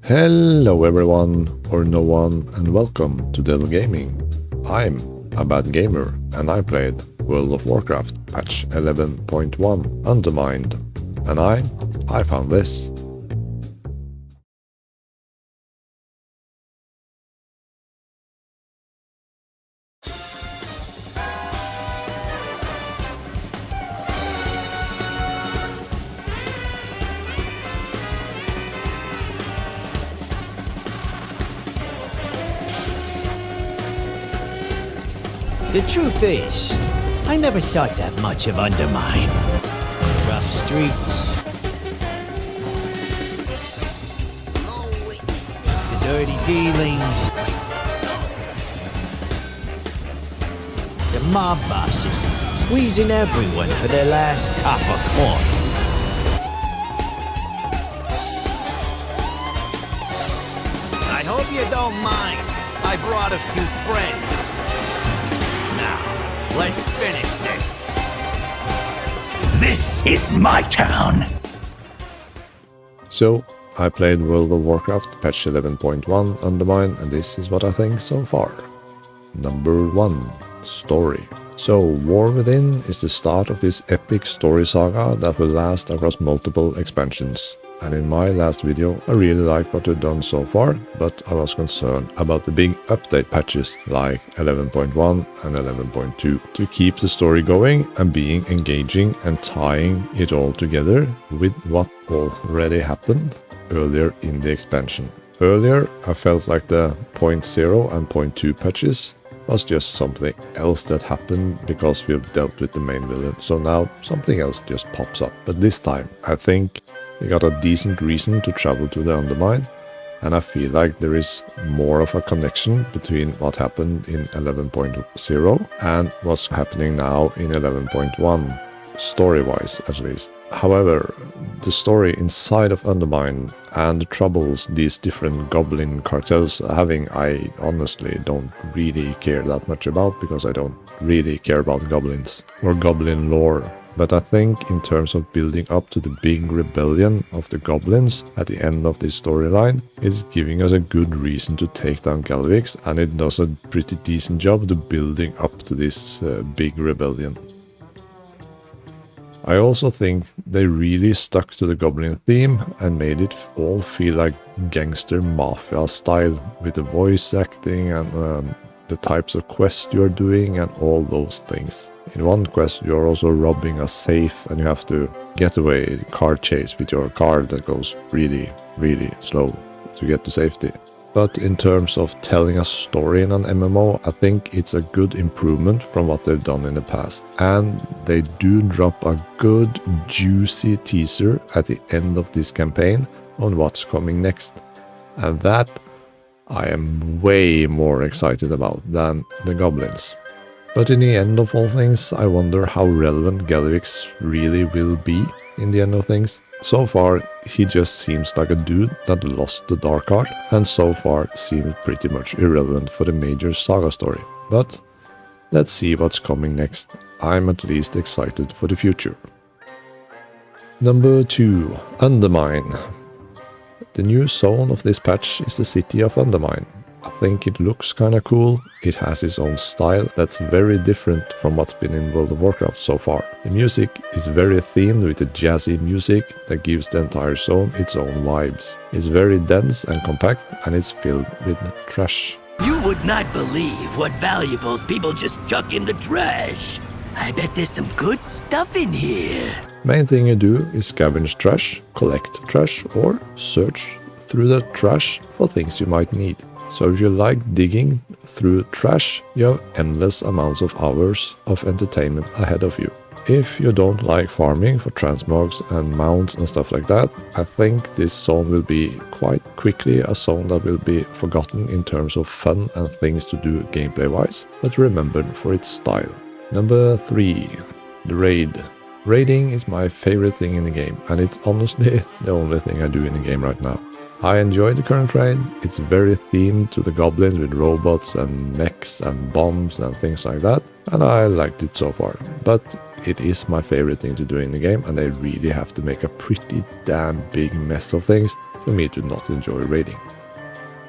Hello everyone, or no one, and welcome to Devil Gaming. I'm a bad gamer, and I played World of Warcraft patch 11.1 Undermined, and I found this. The truth is, I never thought that much of Undermine. Rough streets. The dirty dealings. The mob bosses squeezing everyone for their last copper coin. I hope you don't mind. I brought a few friends. Let's finish this. This is my town. So, I played World of Warcraft patch 11.1 Undermine, and this is what I think so far. Number 1. Story. So, War Within is the start of this epic story saga that will last across multiple expansions. And in my last video, I really liked what they've done so far, but I was concerned about the big update patches like 11.1 and 11.2 to keep the story going and being engaging and tying it all together with what already happened earlier in the expansion. Earlier, I felt like the 0.0 and 0.2 patches was just something else that happened because we have dealt with the main villain, so now something else just pops up. But this time, I think we got a decent reason to travel to the Undermine, and I feel like there is more of a connection between what happened in 11.0 and what's happening now in 11.1, story-wise at least. However, the story inside of Undermine and the troubles these different goblin cartels are having, I honestly don't really care that much about, because I don't really care about goblins or goblin lore. But I think in terms of building up to the big rebellion of the goblins at the end of this storyline, it's giving us a good reason to take down Galvix, and it does a pretty decent job to building up to this big rebellion. I also think they really stuck to the goblin theme and made it all feel like gangster mafia style, with the voice acting and the types of quests you're doing and all those things. In one quest you're also robbing a safe and you have to get away car chase with your car that goes really slow to get to safety. But in terms of telling a story in an MMO, I think it's a good improvement from what they've done in the past. And they do drop a good juicy teaser at the end of this campaign on what's coming next. And that I am way more excited about than the goblins. But in the end of all things, I wonder how relevant Galvix really will be in the end of things. So far, he just seems like a dude that lost the Dark Art, and so far seems pretty much irrelevant for the major saga story. But let's see what's coming next. I'm at least excited for the future. Number 2. Undermine. The new zone of this patch is the city of Undermine. I think it looks kinda cool. It has its own style that's very different from what's been in World of Warcraft so far. The music is very themed with the jazzy music that gives the entire zone its own vibes. It's very dense and compact, and it's filled with trash. You would not believe what valuables people just chuck in the trash. I bet there's some good stuff in here. Main thing you do is scavenge trash, collect trash, or search through the trash for things you might need. So if you like digging through trash, you have endless amounts of hours of entertainment ahead of you. If you don't like farming for transmogs and mounts and stuff like that, I think this zone will be quite quickly a zone that will be forgotten in terms of fun and things to do gameplay wise, but remembered for its style. Number 3. The raid. Raiding is my favorite thing in the game, and it's honestly the only thing I do in the game right now. I enjoy the current raid. It's very themed to the goblins with robots and mechs and bombs and things like that, and I liked it so far. But it is my favorite thing to do in the game, and they really have to make a pretty damn big mess of things for me to not enjoy raiding.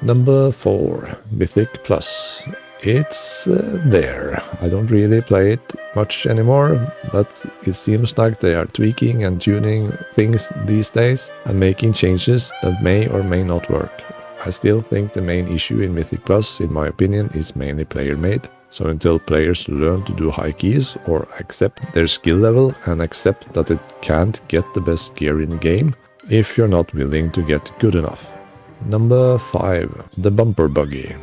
Number 4, Mythic Plus. It's there. I don't really play it much anymore, but it seems like they are tweaking and tuning things these days and making changes that may or may not work. I still think the main issue in Mythic Plus, in my opinion, is mainly player-made. So until players learn to do high keys or accept their skill level and accept that it can't get the best gear in the game if you're not willing to get good enough. Number 5, the Bumper Buggy.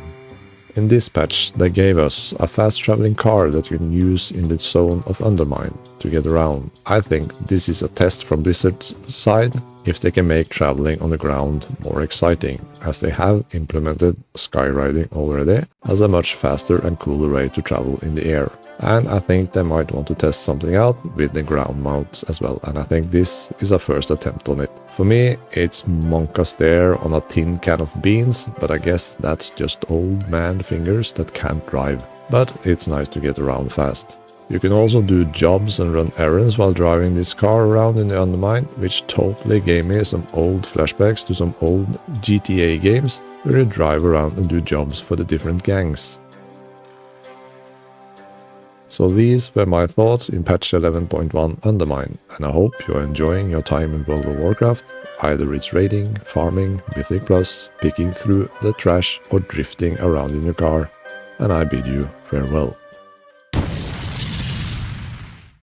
In this patch, they gave us a fast-traveling car that you can use in the zone of Undermine to get around. I think this is a test from Blizzard's side if they can make traveling on the ground more exciting, as they have implemented skyriding already as a much faster and cooler way to travel in the air. And I think they might want to test something out with the ground mounts as well, and I think this is a first attempt on it. For me, it's Monka's stare on a tin can of beans, but I guess that's just old man fingers that can't drive. But it's nice to get around fast. You can also do jobs and run errands while driving this car around in the Undermine, which totally gave me some old flashbacks to some old GTA games where you drive around and do jobs for the different gangs. So these were my thoughts in patch 11.1 Undermine, and I hope you're enjoying your time in World of Warcraft, either it's raiding, farming, Mythic Plus, picking through the trash or drifting around in your car, and I bid you farewell.